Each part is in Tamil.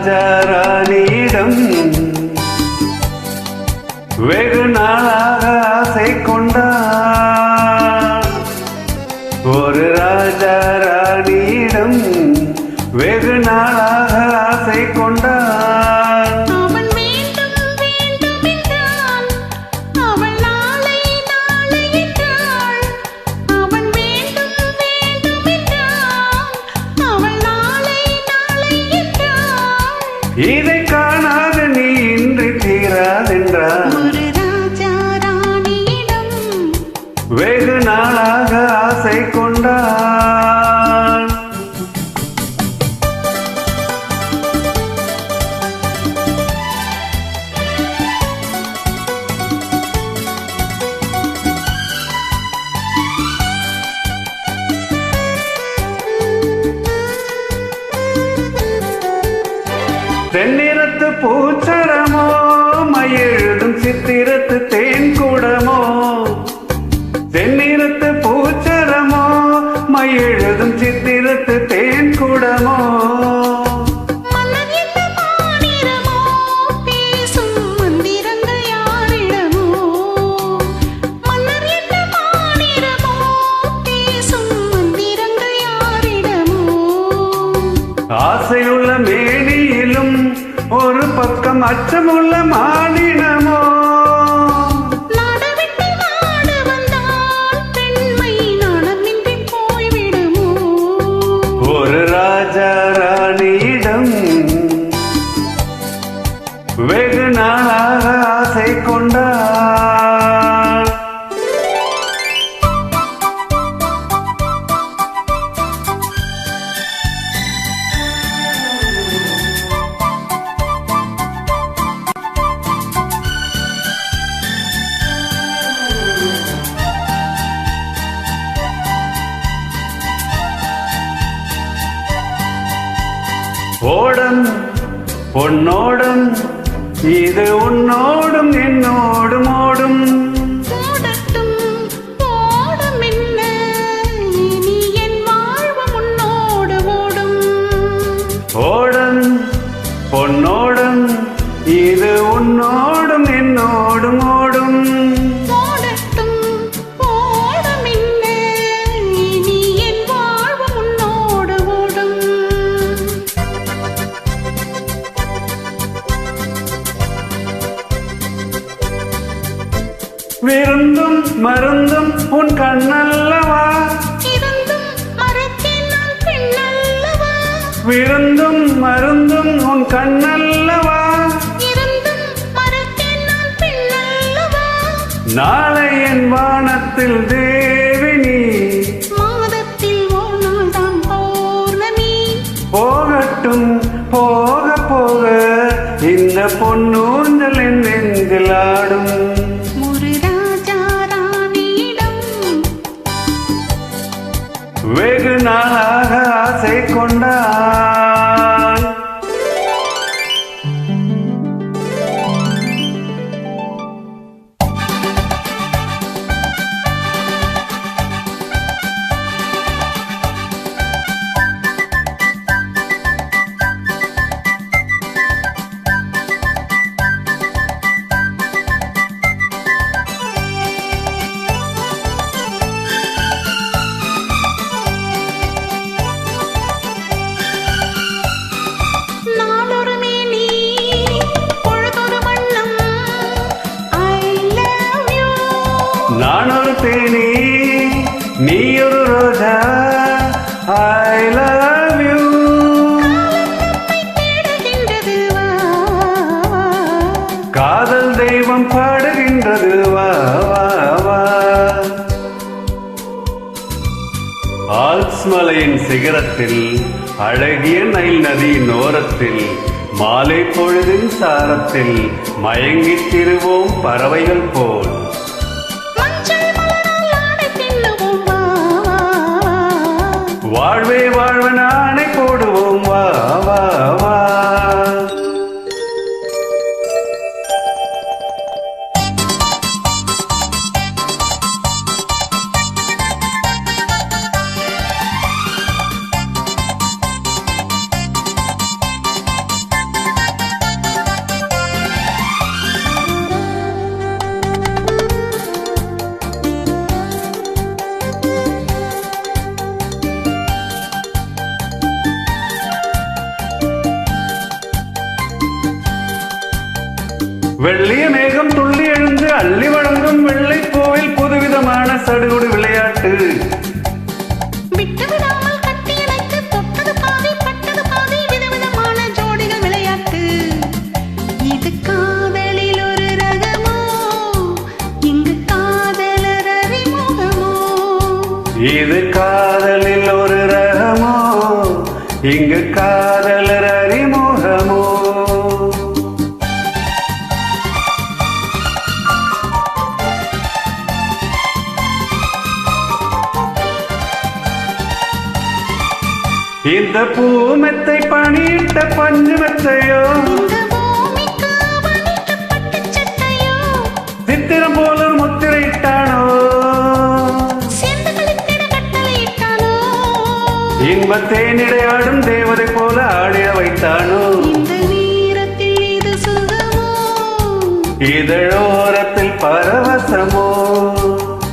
ராஜா ராணியிடம் வெகு நாளாக ஆசை கொண்டார். ஒரு ராஜா ராணியிடம் வெகு நாளாக ஆசை கொண்டார். அவன் வேண்டும் வேண்டும் என்றான், அவள் நாளை நாளை என்றாள். அவன் வேண்டும் வேண்டும் என்றான், அவள் நாளை நாளை என்றாள். இதை காணாத நீ இன்றி தீராதென்றார். ஒரு ராஜா ராணியிடம் வெகு நாளாக ஆசை கொண்டார். தென்னிறத்து பூச்சரமோ மயெழுதும் சித்திரத்து தேன் கூடமோ. தென்னிறத்து பூச்சரமோ மயெழுதும் சித்திரத்து தேன் கூடமோ. மன்னன் என்ன மாநிறமோ, பேசும் மந்திரங்கள் யாரிடமோ. மன்னன் என்ன மாநிறமோ, பேசும் மந்திரங்கள் யாரிடமோ. ஆசையுள்ள மேனியிலும் ஒரு பக்கம் அச்சமுள்ள மானினமோ. நாடவிட்டு நாடு வந்தால் பெண்மை நாணமின்றி போய்விடுமோ. ஒரு ராஜா ராணியிடம் வெகு நாளாக ஆசை கொண்டார். ஓடம் பொன்னோடம் இது உன்னோடும் என்னோடும் ஓடும். ஓடட்டும் ஓடும் என்ன, இனி என் வாழ்வு முன்னோடு ஓடும். ஓடம் பொன்னோடம் இது உன்னோடும் என்னோடும் ஓடும். ஓடட்டும் ஓடும் என்ன, இனி என் வாழ்வு முன்னோடு ஓடும். விருந்தும் மருந்தும் உன் கண்ணல்லவா. இருந்தும் மறத்தேன் நான் பெண்ணல்லவா. விருந்தும் மருந்தும் உன் கண்ணல்லவா. இருந்தும் மறத்தேன் நான் பெண்ணல்லவா. நாளை என் வானத்தில் தேவினி, மாதத்தில் ஒரு நாள் தான் பௌர்ணமி. போகட்டும் போக போக இந்த பொன்னூஞ்சல் என் நெஞ்சில் ஆடும். ஒரு ராஜா ராணியிடம் வெகு நாளாக ஆசை கொண்டான். நாளொரு மேனி பொழுதொரு வண்ணம். I love you. நான் ஒரு தேனி நீ ஒரு ரோஜா. I love you. தேடுகின்றது வா. காதல் தெய்வம் பாடுகின்றது வா வா வா. ஆல்ப்ஸ் மலையின் சிகரத்தில் அழகிய நைல் நதியின் ஓரத்தில் மாலை பொழுதின் சாரத்தில் மயங்கித் திரிவோம் பறவைகள் போல். மஞ்சள் மலரால் ஆடை பின்னுவோம் வா வா வா. வாழ்வே வாழ்வன ஆணை போடுவோம் வா வா வா. விளையாட்டு. விட்டு விடாமல் கட்டி அணைத்து தொட்டது பாதி பட்டது பாதி விதவிதமான ஜோடிகள் விளையாட்டு. இது காதலில் ஒரு ரகமோ, இங்கு காதலர் அறிமுகமோ. இது காதலில் ஒரு ரகமோ, இங்கு காதலர் அறிமுகமோ. இந்த பூமெத்தை பணியிட்ட பஞ்சு மெத்தையோ, இந்த பூமிக்கு அவனிட்ட பட்டுச் சட்டையோ, சித்திரம் போல முத்திரையிட்டானோ, சேர்ந்து களித்திட கட்டளையிட்டானோ, இன்பத் தேனிடையாடும் தேவதை போல ஆடிட வைத்தானோ. இந்த நேரத்தில் இது சுகமோ, இதழோரத்தில் பரவசமோ,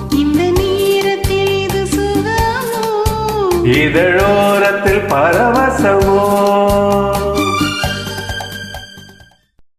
இந்த நேரத்தில் இது சுகமோ. இதழோரத்தில் பரவசமோ.